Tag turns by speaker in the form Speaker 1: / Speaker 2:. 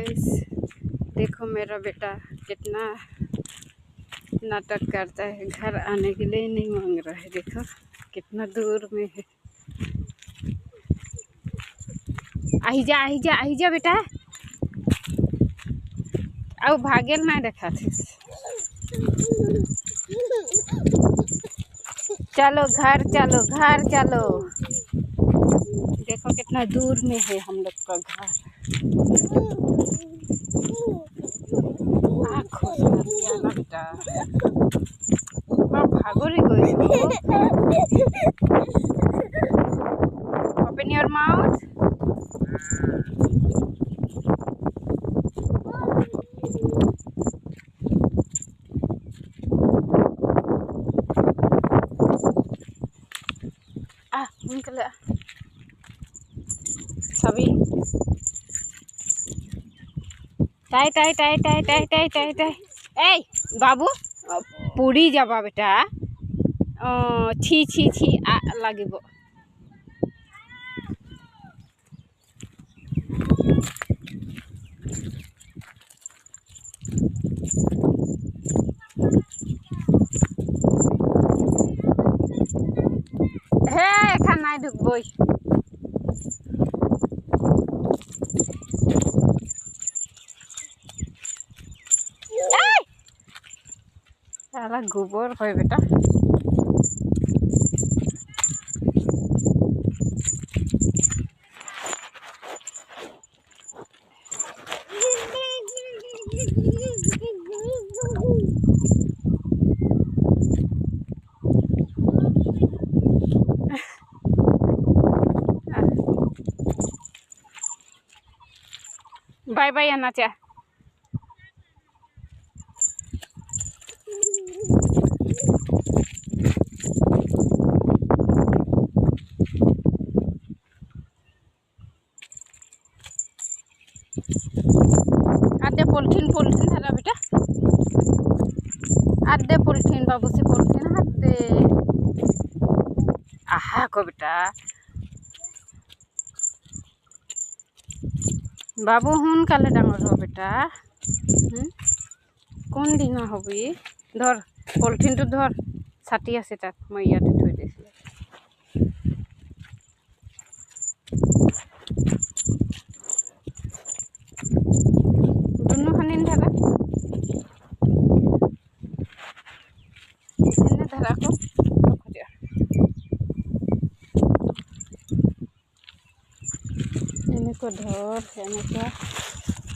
Speaker 1: Guys, देखो मेरा बेटा कितना नाटक करता है, घर आने के लिए नहीं मांग रहा है। देखो कितना दूर में है। आई जा बेटा, अब भागेल ना देखा थे। चलो घर चलो, घर चलो। देखो कितना दूर में है हम लोग का घर। खुश कर दिया ना बेटा, भागो रे कोई। Open your mouth. निकल सभी टाई टाई टाई टाई टाई टाई टाई टाई। ए बाबू पूरी जाबा बेटा, छी छी छी লাগিব। হে এখান নাই ঢুকবই। सारा गोबर है बेटा। बाय बाय आना चा। आधे पॉलिथीन पॉलिथीन धरा बेटा, आधे पॉलिथीन बाबू से पॉलिथीन आधे। आहा को बेटा बाबू हुन काले डांगर हो बेटा। कौन दिना हबी धर पॉलिथीन तो धर, छाटी आछे तात मैं इयाते थई दिछि। दुनु खानिन धरा एने धरा को एने को धर एने को